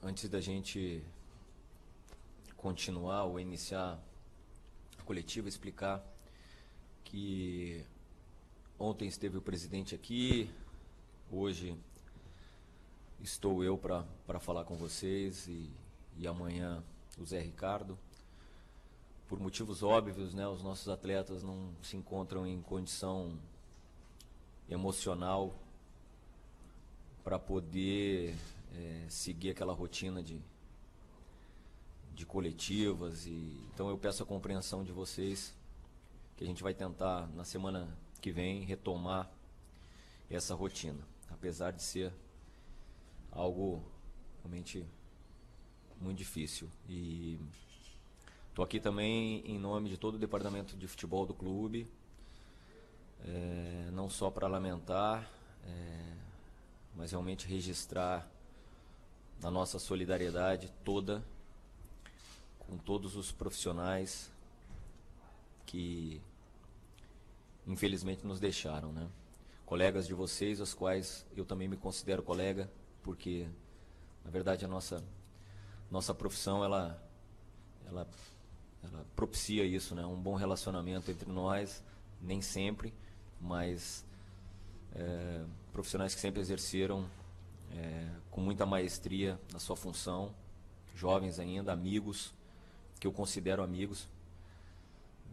antes da gente continuar ou iniciar a coletiva, explicar que ontem esteve o presidente aqui, hoje estou eu para falar com vocês e amanhã o Zé Ricardo. Por motivos óbvios, né, os nossos atletas não se encontram em condição emocional para poder seguir aquela rotina de coletivas. Então eu peço a compreensão de vocês, que a gente vai tentar na semana que vem retomar essa rotina, apesar de ser algo realmente muito difícil. E estou aqui também em nome de todo o departamento de futebol do clube, não só para lamentar, mas realmente registrar a nossa solidariedade toda com todos os profissionais que infelizmente nos deixaram, né? Colegas de vocês, os quais eu também me considero colega, porque na verdade a nossa profissão ela propicia isso, né? Um bom relacionamento entre nós, nem sempre, mas profissionais que sempre exerceram com muita maestria a sua função, jovens ainda, amigos, que eu considero amigos,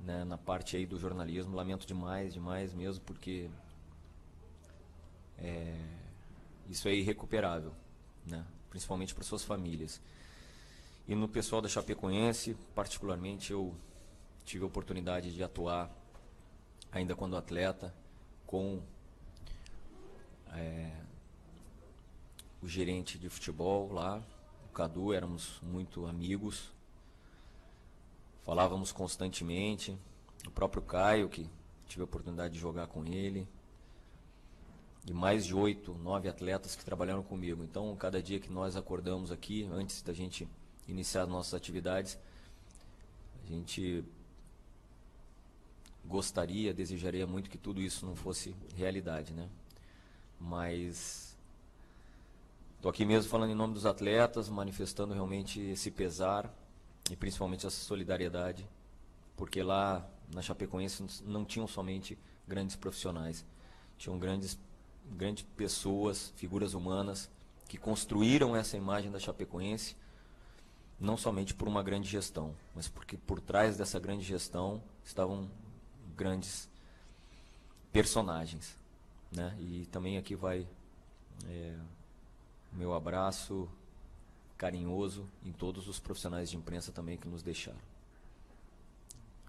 né, na parte aí do jornalismo. Lamento demais mesmo, porque isso é irrecuperável, né, principalmente para suas famílias. E no pessoal da Chapecoense, particularmente, eu tive a oportunidade de atuar, ainda quando atleta, com o gerente de futebol lá, o Cadu. Éramos muito amigos, falávamos constantemente. O próprio Caio, que tive a oportunidade de jogar com ele, e mais de 8, 9 atletas que trabalharam comigo. Então, cada dia que nós acordamos aqui, antes da gente iniciar as nossas atividades, a gente gostaria, desejaria muito que tudo isso não fosse realidade, né? Mas estou aqui mesmo falando em nome dos atletas, manifestando realmente esse pesar e principalmente essa solidariedade, porque lá na Chapecoense não tinham somente grandes profissionais, tinham grandes pessoas, figuras humanas, que construíram essa imagem da Chapecoense, não somente por uma grande gestão, mas porque por trás dessa grande gestão estavam grandes personagens, né? E também aqui vai meu abraço carinhoso em todos os profissionais de imprensa também que nos deixaram.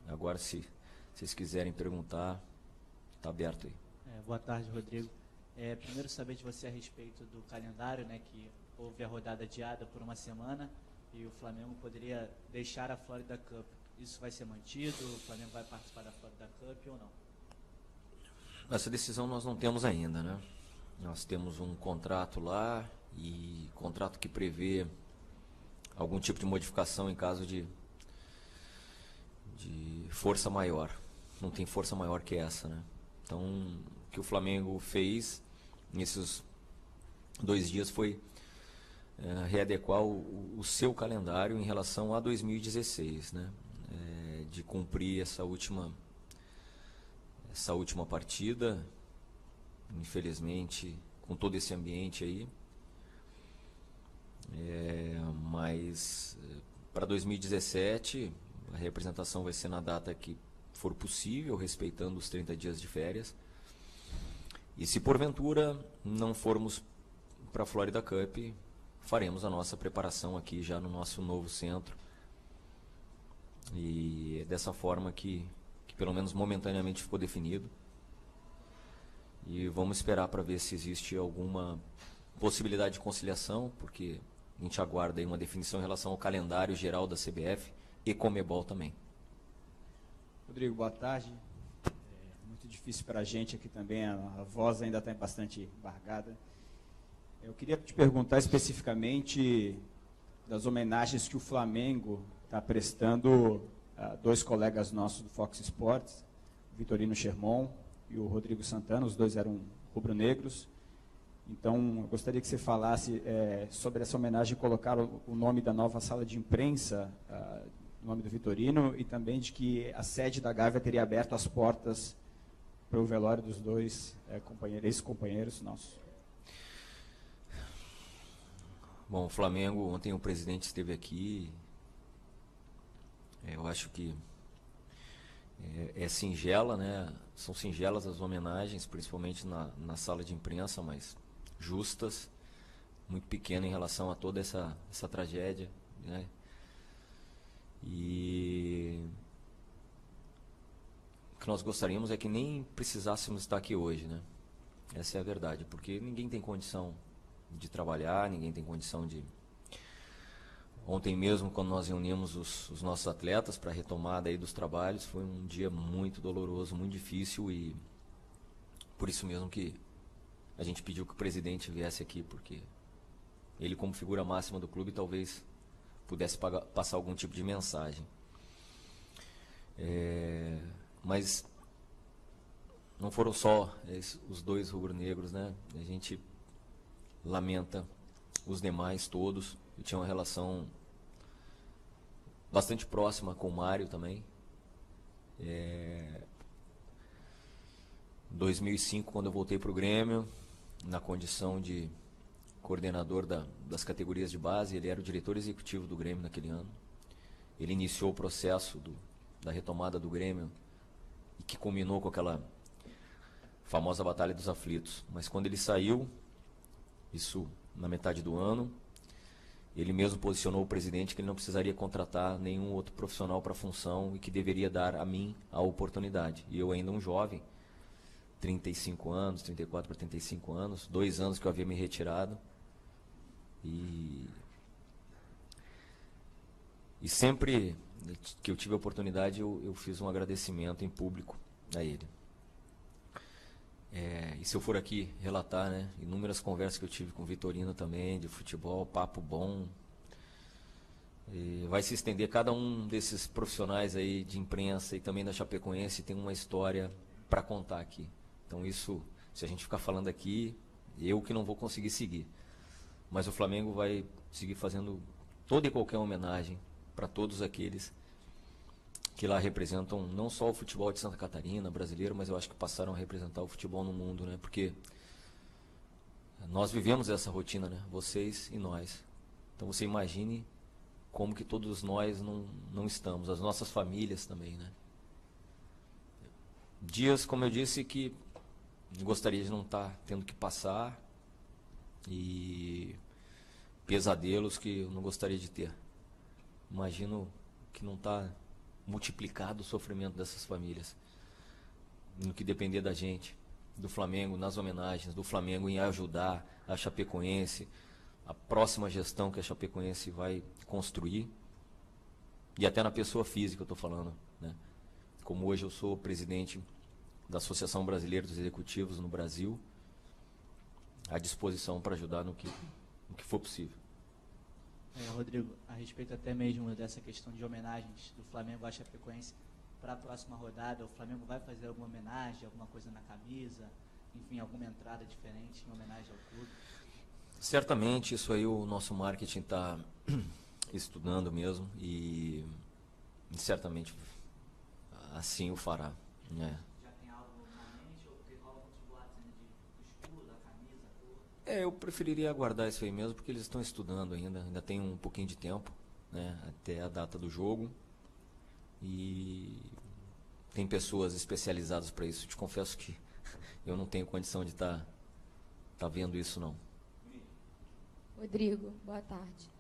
Agora, se vocês quiserem perguntar, está aberto aí. Boa tarde, Rodrigo. Primeiro, saber de você a respeito do calendário, né, que houve a rodada adiada por uma semana e o Flamengo poderia deixar a Florida Cup. Isso vai ser mantido? O Flamengo vai participar da Florida Cup ou não? Essa decisão nós não temos ainda, né? Nós temos um contrato lá, e contrato que prevê algum tipo de modificação em caso de força maior. Não tem força maior que essa, né? Então, o que o Flamengo fez nesses 2 dias foi readequar o seu calendário em relação a 2016, né? De cumprir essa última partida, infelizmente, com todo esse ambiente aí. Mas para 2017 a representação vai ser na data que for possível, respeitando os 30 dias de férias. E se porventura não formos para a Florida Cup, faremos a nossa preparação aqui já no nosso novo centro. E é dessa forma que pelo menos momentaneamente ficou definido. E vamos esperar para ver se existe alguma possibilidade de conciliação, porque a gente aguarda aí uma definição em relação ao calendário geral da CBF e Conmebol também. Rodrigo, boa tarde. Muito difícil para a gente aqui também, a voz ainda está bastante embargada. Eu queria te perguntar especificamente das homenagens que o Flamengo está prestando a 2 colegas nossos do Fox Sports, o Vitorino Sherman e o Rodrigo Santana. Os 2 eram rubro-negros. Então, eu gostaria que você falasse sobre essa homenagem, colocar o nome da nova sala de imprensa, o nome do Vitorino, e também de que a sede da Gávea teria aberto as portas para o velório dos dois ex-companheiros nossos. Bom, o Flamengo, ontem o presidente esteve aqui. Eu acho que é singela, né? São singelas as homenagens, principalmente na sala de imprensa, mas justas, muito pequena em relação a toda essa tragédia, né? E o que nós gostaríamos é que nem precisássemos estar aqui hoje, né? Essa é a verdade, porque ninguém tem condição de trabalhar, ninguém tem condição de... Ontem mesmo, quando nós reunimos os nossos atletas para a retomada aí dos trabalhos, foi um dia muito doloroso, muito difícil, e por isso mesmo que a gente pediu que o presidente viesse aqui, porque ele, como figura máxima do clube, talvez pudesse passar algum tipo de mensagem. Mas não foram só os dois rubro-negros, né? A gente lamenta os demais todos. Eu tinha uma relação bastante próxima com o Mário também. Em 2005, quando eu voltei para o Grêmio, na condição de coordenador das categorias de base, ele era o diretor executivo do Grêmio naquele ano. Ele iniciou o processo da retomada do Grêmio, e que culminou com aquela famosa Batalha dos Aflitos. Mas quando ele saiu, isso na metade do ano, ele mesmo posicionou o presidente que ele não precisaria contratar nenhum outro profissional para a função e que deveria dar a mim a oportunidade. E eu ainda um jovem, 34 para 35 anos, 2 anos que eu havia me retirado. E sempre que eu tive a oportunidade, eu fiz um agradecimento em público a ele. E se eu for aqui relatar, né, inúmeras conversas que eu tive com o Vitorino também, de futebol, papo bom. E vai se estender, cada um desses profissionais aí de imprensa e também da Chapecoense tem uma história para contar aqui. Então isso, se a gente ficar falando aqui, eu que não vou conseguir seguir. Mas o Flamengo vai seguir fazendo toda e qualquer homenagem para todos aqueles que lá representam não só o futebol de Santa Catarina, brasileiro, mas eu acho que passaram a representar o futebol no mundo, né? Porque nós vivemos essa rotina, né? Vocês e nós. Então você imagine como que todos nós não estamos, as nossas famílias também, né? Dias, como eu disse, que gostaria de não estar tendo que passar, e pesadelos que eu não gostaria de ter. Imagino que não está multiplicado o sofrimento dessas famílias. No que depender da gente, do Flamengo, nas homenagens, do Flamengo em ajudar a Chapecoense, a próxima gestão que a Chapecoense vai construir, e até na pessoa física eu estou falando, né? Como hoje eu sou presidente da Associação Brasileira dos Executivos no Brasil, à disposição para ajudar no que for possível. Rodrigo, a respeito até mesmo dessa questão de homenagens do Flamengo à Chapecoense, para a próxima rodada, o Flamengo vai fazer alguma homenagem, alguma coisa na camisa, enfim, alguma entrada diferente em homenagem ao clube? Certamente, isso aí o nosso marketing está estudando mesmo, e certamente assim o fará, né? Já tem algo na mente, ou tem alguns boatos ainda do escudo, da camisa, a cor? Eu preferiria aguardar isso aí mesmo, porque eles estão estudando ainda tem um pouquinho de tempo, né, até a data do jogo, e tem pessoas especializadas para isso. Te confesso que eu não tenho condição de estar vendo isso, não. Rodrigo, boa tarde.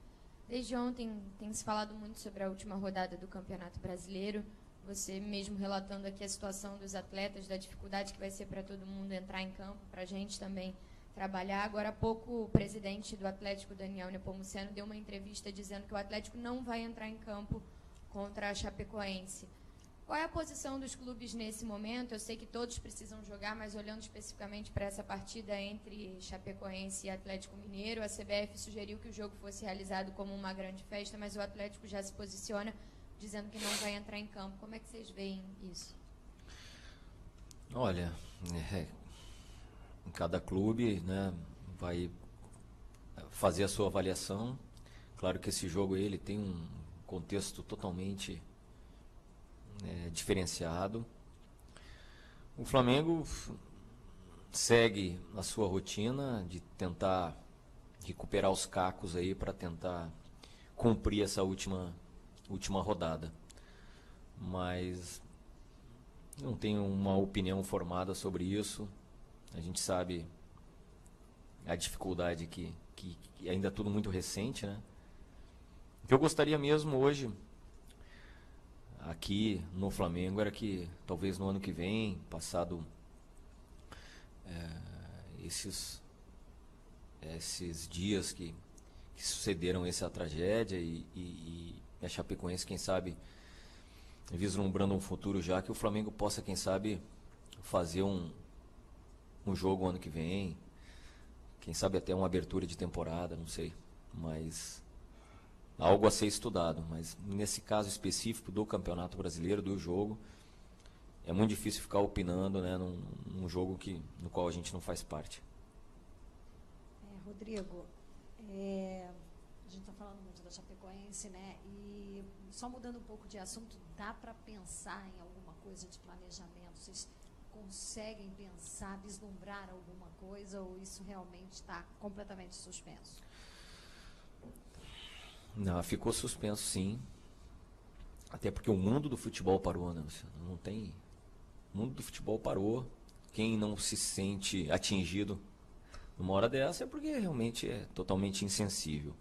Desde ontem tem se falado muito sobre a última rodada do Campeonato Brasileiro, você mesmo relatando aqui a situação dos atletas, da dificuldade que vai ser para todo mundo entrar em campo, para a gente também trabalhar. Agora há pouco o presidente do Atlético, Daniel Nepomuceno, deu uma entrevista dizendo que o Atlético não vai entrar em campo contra a Chapecoense. Qual é a posição dos clubes nesse momento? Eu sei que todos precisam jogar, mas olhando especificamente para essa partida entre Chapecoense e Atlético Mineiro, a CBF sugeriu que o jogo fosse realizado como uma grande festa, mas o Atlético já se posiciona dizendo que não vai entrar em campo. Como é que vocês veem isso? Olha, em cada clube, né, vai fazer a sua avaliação. Claro que esse jogo ele tem um contexto totalmente diferenciado. O Flamengo segue a sua rotina de tentar recuperar os cacos aí para tentar cumprir essa última rodada. Mas não tenho uma opinião formada sobre isso. A gente sabe a dificuldade que ainda é tudo muito recente, né? O que eu gostaria mesmo hoje aqui no Flamengo era que talvez no ano que vem, passado esses dias que sucederam essa tragédia e a Chapecoense, quem sabe, vislumbrando um futuro já, que o Flamengo possa, quem sabe, fazer um jogo ano que vem, quem sabe até uma abertura de temporada, não sei, mas algo a ser estudado. Mas nesse caso específico do Campeonato Brasileiro, do jogo, é muito difícil ficar opinando, né, num jogo no qual a gente não faz parte. Rodrigo, a gente está falando muito da Chapecoense, né? E só mudando um pouco de assunto, dá para pensar em alguma coisa de planejamento? Vocês conseguem pensar, vislumbrar alguma coisa, ou isso realmente está completamente suspenso? Não, ficou suspenso, sim. Até porque o mundo do futebol parou, né? Não tem... O mundo do futebol parou. Quem não se sente atingido numa hora dessa é porque realmente é totalmente insensível.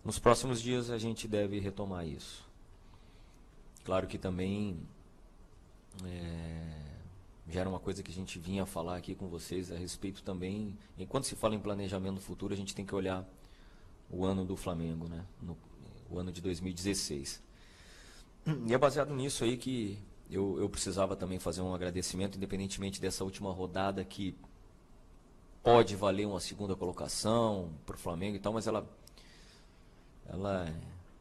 Nos próximos dias a gente deve retomar isso. Claro que também já era uma coisa que a gente vinha falar aqui com vocês a respeito também. Enquanto se fala em planejamento futuro, a gente tem que olhar o ano do Flamengo, né? O ano de 2016. E é baseado nisso aí que eu precisava também fazer um agradecimento, independentemente dessa última rodada que pode valer uma segunda colocação para o Flamengo e tal, mas ela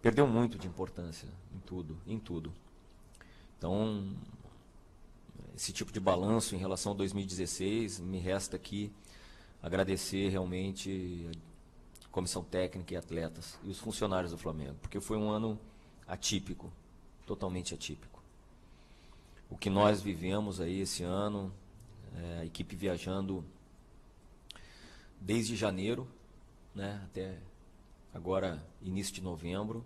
perdeu muito de importância em tudo. Então, esse tipo de balanço em relação a 2016, me resta aqui agradecer realmente a comissão técnica e atletas e os funcionários do Flamengo, porque foi um ano atípico, totalmente atípico. O que nós vivemos aí esse ano, a equipe viajando desde janeiro, né, até agora início de novembro,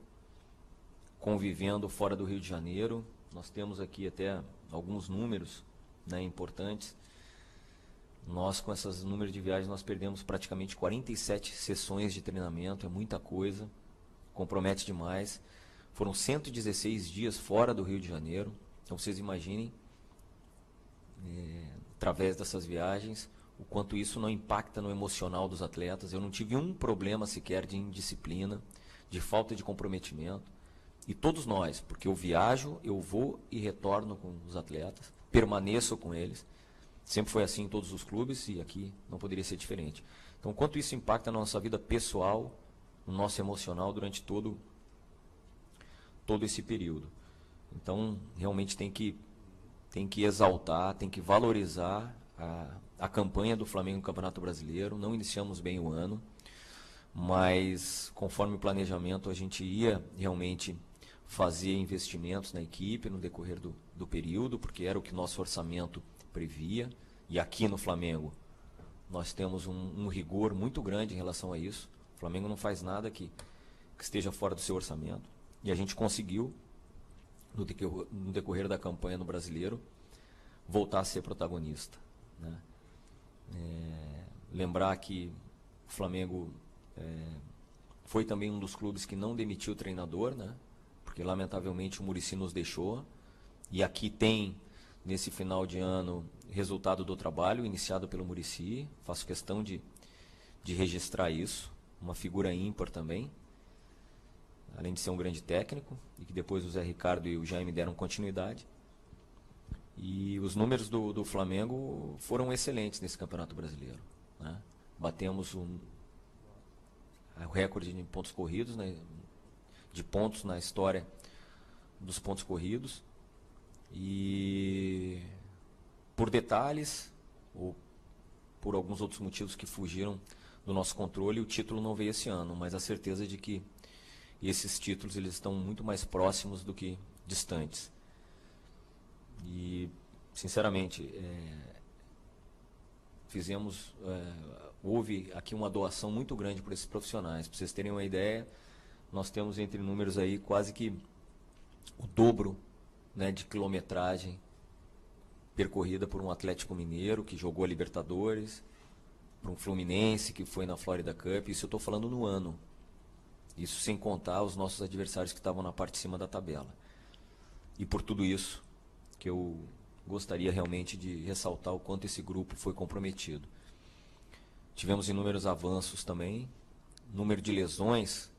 convivendo fora do Rio de Janeiro. Nós temos aqui até alguns números, né, importantes. Nós, com esses números de viagens, nós perdemos praticamente 47 sessões de treinamento, é muita coisa, compromete demais. Foram 116 dias fora do Rio de Janeiro, então vocês imaginem, através dessas viagens, o quanto isso não impacta no emocional dos atletas. Eu não tive um problema sequer de indisciplina, de falta de comprometimento. E todos nós, porque eu viajo, eu vou e retorno com os atletas, permaneço com eles. Sempre foi assim em todos os clubes e aqui não poderia ser diferente. Então, o quanto isso impacta na nossa vida pessoal, no nosso emocional durante todo esse período. Então, realmente tem que exaltar, tem que valorizar a campanha do Flamengo no Campeonato Brasileiro. Não iniciamos bem o ano, mas conforme o planejamento a gente ia realmente fazer investimentos na equipe no decorrer do período, porque era o que nosso orçamento previa. E aqui no Flamengo nós temos um rigor muito grande em relação a isso. O Flamengo não faz nada que esteja fora do seu orçamento. E a gente conseguiu, no decorrer da campanha no Brasileiro, voltar a ser protagonista, né? Lembrar que o Flamengo foi também um dos clubes que não demitiu o treinador, né? Porque lamentavelmente o Muricy nos deixou. E aqui tem, nesse final de ano, resultado do trabalho iniciado pelo Muricy. Faço questão de registrar isso. Uma figura ímpar também, além de ser um grande técnico, e que depois o Zé Ricardo e o Jaime deram continuidade. E os números do Flamengo foram excelentes nesse Campeonato Brasileiro, né? Batemos o recorde de pontos corridos, né? De pontos na história dos pontos corridos. E por detalhes, ou por alguns outros motivos que fugiram do nosso controle, o título não veio esse ano, mas a certeza de que esses títulos eles estão muito mais próximos do que distantes. E, sinceramente, houve aqui uma doação muito grande por esses profissionais. Para vocês terem uma ideia, nós temos entre números aí quase que o dobro, né, de quilometragem percorrida por um Atlético Mineiro que jogou a Libertadores, por um Fluminense que foi na Florida Cup. Isso eu estou falando no ano. Isso sem contar os nossos adversários que estavam na parte de cima da tabela. E por tudo isso que eu gostaria realmente de ressaltar o quanto esse grupo foi comprometido. Tivemos inúmeros avanços também, número de lesões,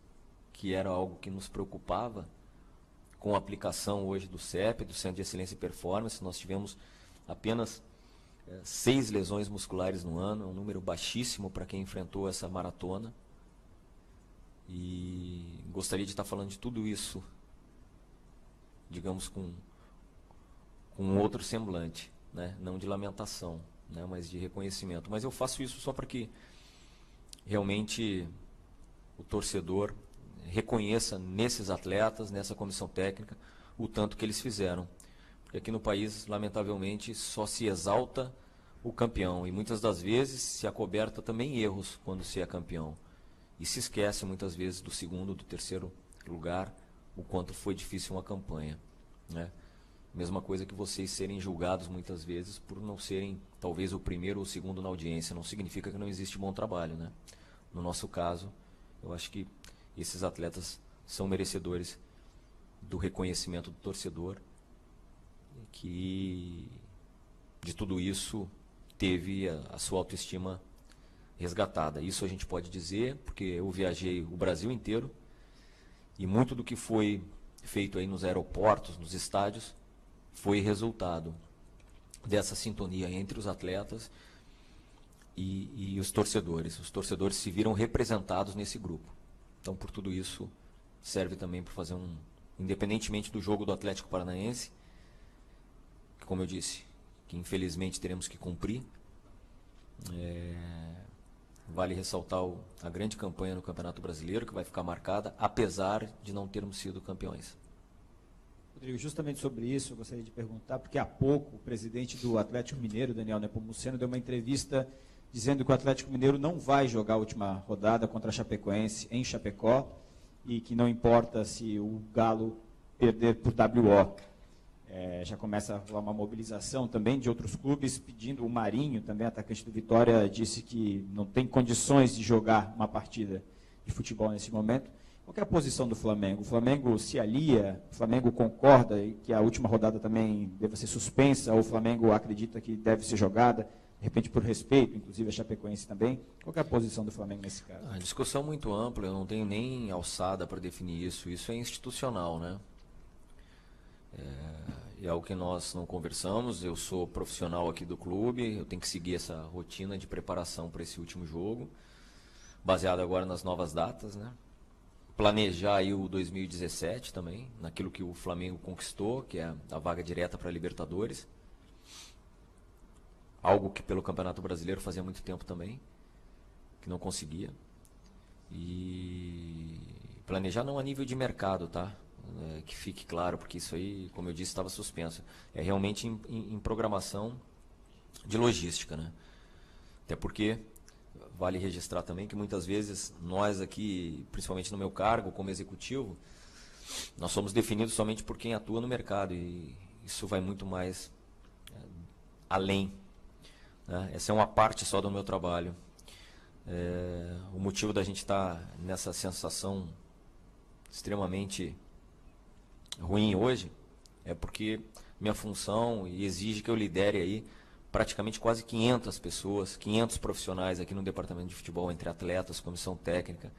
que era algo que nos preocupava, com a aplicação hoje do CEP, do Centro de Excelência e Performance. Nós tivemos apenas 6 lesões musculares no ano, um número baixíssimo para quem enfrentou essa maratona. E gostaria de estar falando de tudo isso, digamos, com outro semblante, né? Não de lamentação, né? Mas de reconhecimento. Mas eu faço isso só para que realmente o torcedor reconheça nesses atletas, nessa comissão técnica, o tanto que eles fizeram. Porque aqui no país, lamentavelmente, só se exalta o campeão. E muitas das vezes se acoberta também erros quando se é campeão. E se esquece muitas vezes do segundo, do terceiro lugar, o quanto foi difícil uma campanha, né? Mesma coisa que vocês serem julgados muitas vezes por não serem talvez o primeiro ou o segundo na audiência. Não significa que não existe bom trabalho, né? No nosso caso, eu acho que esses atletas são merecedores do reconhecimento do torcedor, que de tudo isso teve a sua autoestima resgatada. Isso a gente pode dizer, porque eu viajei o Brasil inteiro e muito do que foi feito aí nos aeroportos, nos estádios, foi resultado dessa sintonia entre os atletas e os torcedores. Os torcedores se viram representados nesse grupo. Então, por tudo isso, serve também para fazer independentemente do jogo do Atlético Paranaense, que, como eu disse, que infelizmente teremos que cumprir, vale ressaltar a grande campanha no Campeonato Brasileiro, que vai ficar marcada, apesar de não termos sido campeões. Rodrigo, justamente sobre isso eu gostaria de perguntar, porque há pouco o presidente do Atlético Mineiro, Daniel Nepomuceno, deu uma entrevista dizendo que o Atlético Mineiro não vai jogar a última rodada contra a Chapecoense em Chapecó e que não importa se o Galo perder por WO. Já começa a rolar uma mobilização também de outros clubes pedindo. O Marinho, também atacante do Vitória, disse que não tem condições de jogar uma partida de futebol nesse momento. Qual é a posição do Flamengo? O Flamengo se alia? O Flamengo concorda que a última rodada também deve ser suspensa? Ou o Flamengo acredita que deve ser jogada, de repente por respeito, inclusive a Chapecoense também? Qual é a posição do Flamengo nesse caso? A discussão é muito ampla, eu não tenho nem alçada para definir isso. Isso é institucional, né? É algo que nós não conversamos. Eu sou profissional aqui do clube, eu tenho que seguir essa rotina de preparação para esse último jogo, baseado agora nas novas datas, né? Planejar aí o 2017 também, naquilo que o Flamengo conquistou, que é a vaga direta para a Libertadores. Algo que pelo Campeonato Brasileiro fazia muito tempo também, que não conseguia. E planejar não a nível de mercado, tá? Que fique claro, porque isso aí, como eu disse, estava suspenso. É realmente em programação de logística, né? Até porque vale registrar também que muitas vezes nós aqui, principalmente no meu cargo como executivo, nós somos definidos somente por quem atua no mercado, e isso vai muito mais além, né? Essa é uma parte só do meu trabalho. O motivo da gente estar nessa sensação extremamente ruim hoje é porque minha função exige que eu lidere aí praticamente quase 500 pessoas, 500 profissionais aqui no departamento de futebol, entre atletas, comissão técnica,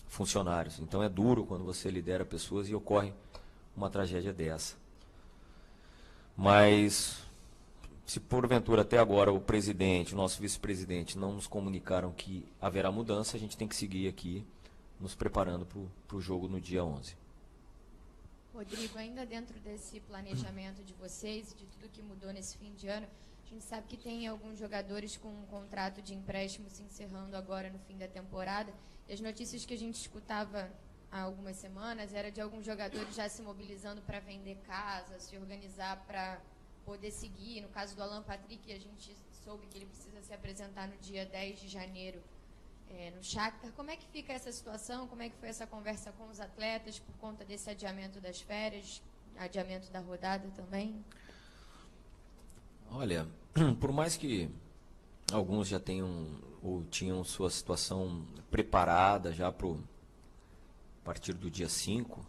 funcionários. Então é duro quando você lidera pessoas e ocorre uma tragédia dessa. Mas se porventura até agora o presidente, o nosso vice-presidente não nos comunicaram que haverá mudança, a gente tem que seguir aqui nos preparando para o jogo no dia 11. Rodrigo, ainda dentro desse planejamento de vocês e de tudo que mudou nesse fim de ano, A gente sabe que tem alguns jogadores com um contrato de empréstimo se encerrando agora no fim da temporada. E as notícias que a gente escutava há algumas semanas era de alguns jogadores já se mobilizando para vender casa, se organizar para poder seguir. No caso do Alan Patrick, a gente soube que ele precisa se apresentar no dia 10 de janeiro no Shakhtar. Como é que fica essa situação? Como é que foi essa conversa com os atletas por conta desse adiamento das férias, adiamento da rodada também? Olha, por mais que alguns já tenham ou tinham sua situação preparada já para a partir do dia 5,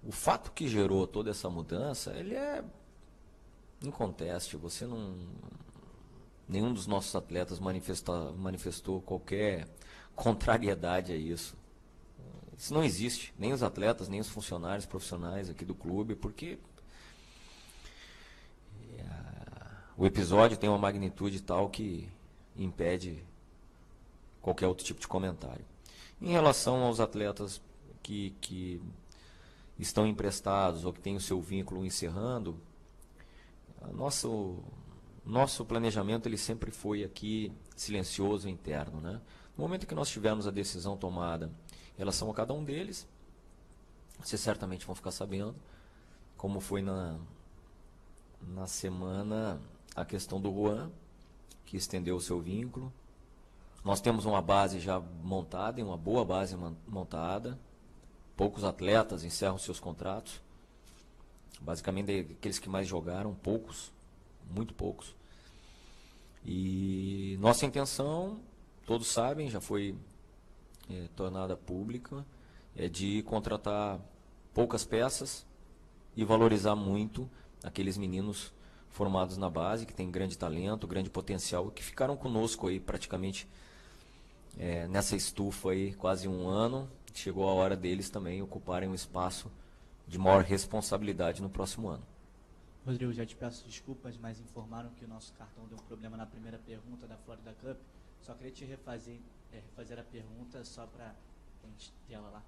o fato que gerou toda essa mudança, ele é inconteste. Você não... Nenhum dos nossos atletas manifestou qualquer contrariedade a isso. Isso não existe, nem os atletas, nem os funcionários profissionais aqui do clube, porque o episódio tem uma magnitude tal que impede qualquer outro tipo de comentário. Em relação aos atletas que estão emprestados ou que têm o seu vínculo encerrando, nosso planejamento ele sempre foi aqui silencioso e interno, né? No momento que nós tivermos a decisão tomada em relação a cada um deles, vocês certamente vão ficar sabendo, como foi na semana a questão do Juan, que estendeu o seu vínculo. Nós temos uma base já montada, uma boa base montada. Poucos atletas encerram seus contratos. Basicamente, aqueles que mais jogaram, poucos, muito poucos. E nossa intenção, todos sabem, já foi tornada pública, é de contratar poucas peças e valorizar muito aqueles meninos formados na base, que têm grande talento, grande potencial, que ficaram conosco aí praticamente nessa estufa aí quase um ano. Chegou a hora deles também ocuparem um espaço de maior responsabilidade no próximo ano. Rodrigo, já te peço desculpas, mas informaram que o nosso cartão deu um problema na primeira pergunta da Florida Cup. Só queria te refazer a pergunta só para a gente ter ela lá.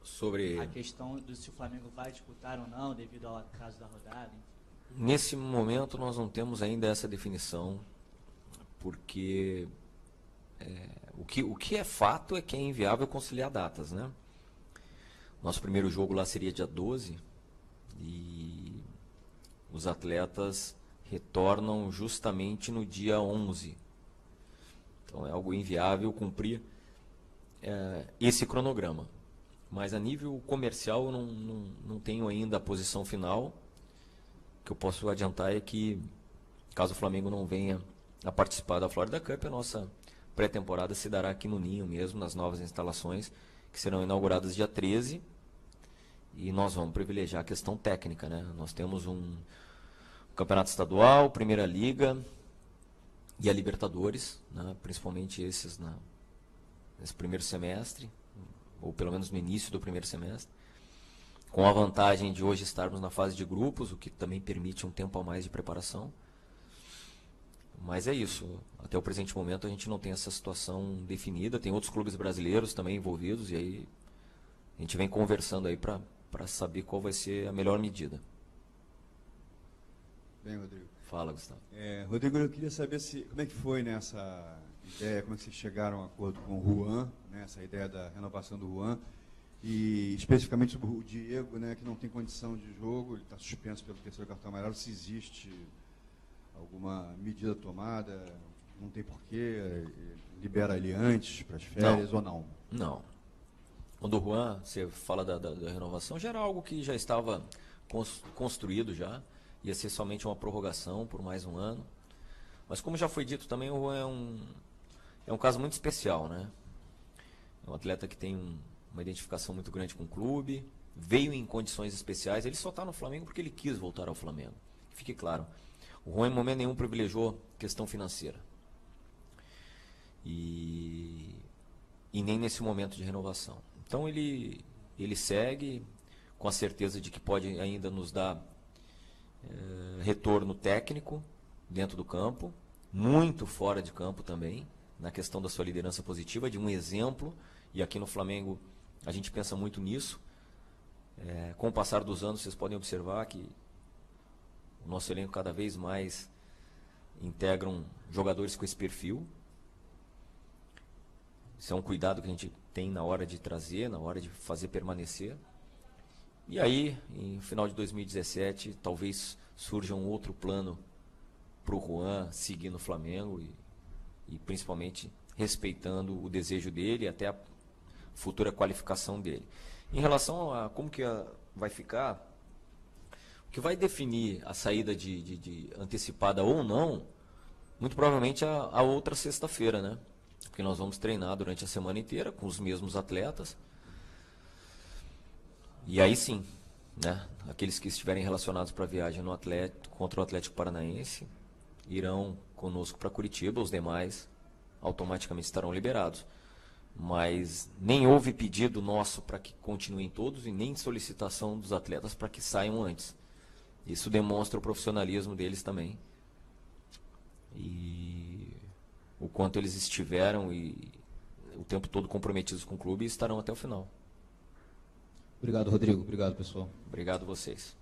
Sobre a questão do se o Flamengo vai disputar ou não, devido ao atraso da rodada. Nesse momento nós não temos ainda essa definição, porque o que é fato é que é inviável conciliar datas, né? Nosso primeiro jogo lá seria dia 12 e os atletas retornam justamente no dia 11. Então é algo inviável cumprir esse cronograma. Mas a nível comercial eu não tenho ainda a posição final. O que eu posso adiantar é que, caso o Flamengo não venha a participar da Florida Cup, a nossa pré-temporada se dará aqui no Ninho mesmo, nas novas instalações, que serão inauguradas dia 13. E nós vamos privilegiar a questão técnica, né? Nós temos um campeonato estadual, Primeira Liga e a Libertadores, né? Principalmente esses nesse primeiro semestre, ou pelo menos no início do primeiro semestre, com a vantagem de hoje estarmos na fase de grupos, o que também permite um tempo a mais de preparação. Mas é isso, até o presente momento a gente não tem essa situação definida, tem outros clubes brasileiros também envolvidos, e aí a gente vem conversando aí para saber qual vai ser a melhor medida. Bem, Rodrigo. Fala, Gustavo. Rodrigo, eu queria saber como é que foi nessa ideia, como é que vocês chegaram a um acordo com o Juan, né, essa ideia da renovação do Juan, e especificamente sobre o Diego, né, que não tem condição de jogo, ele está suspenso pelo terceiro cartão amarelo, se existe alguma medida tomada, não tem porquê, libera ele antes para as férias ou não? Não. Quando o Juan, você fala da renovação, já era algo que já estava construído já, ia ser somente uma prorrogação por mais um ano. Mas como já foi dito também, o Juan é um caso muito especial, né? É um atleta que tem uma identificação muito grande com o clube, veio em condições especiais, ele só está no Flamengo porque ele quis voltar ao Flamengo. Fique claro, o Juan em momento nenhum privilegiou questão financeira. E nem nesse momento de renovação. Então ele segue com a certeza de que pode ainda nos dar retorno técnico dentro do campo, muito fora de campo também, na questão da sua liderança positiva, de um exemplo, e aqui no Flamengo a gente pensa muito nisso. Com o passar dos anos, vocês podem observar que O nosso elenco cada vez mais integram jogadores com esse perfil. Isso é um cuidado que a gente tem na hora de trazer, na hora de fazer permanecer. E aí, em final de 2017, talvez surja um outro plano para o Juan seguir no Flamengo e principalmente respeitando o desejo dele e até a futura qualificação dele. Em relação a como que vai ficar, o que vai definir a saída de antecipada ou não, muito provavelmente a outra sexta-feira, né? Porque nós vamos treinar durante a semana inteira com os mesmos atletas. E aí sim, né? Aqueles que estiverem relacionados para a viagem no contra o Atlético Paranaense irão conosco para Curitiba, os demais automaticamente estarão liberados. Mas nem houve pedido nosso para que continuem todos e nem solicitação dos atletas para que saiam antes. Isso demonstra o profissionalismo deles também. E o quanto eles estiveram e o tempo todo comprometidos com o clube e estarão até o final. Obrigado, Rodrigo. Obrigado, pessoal. Obrigado a vocês.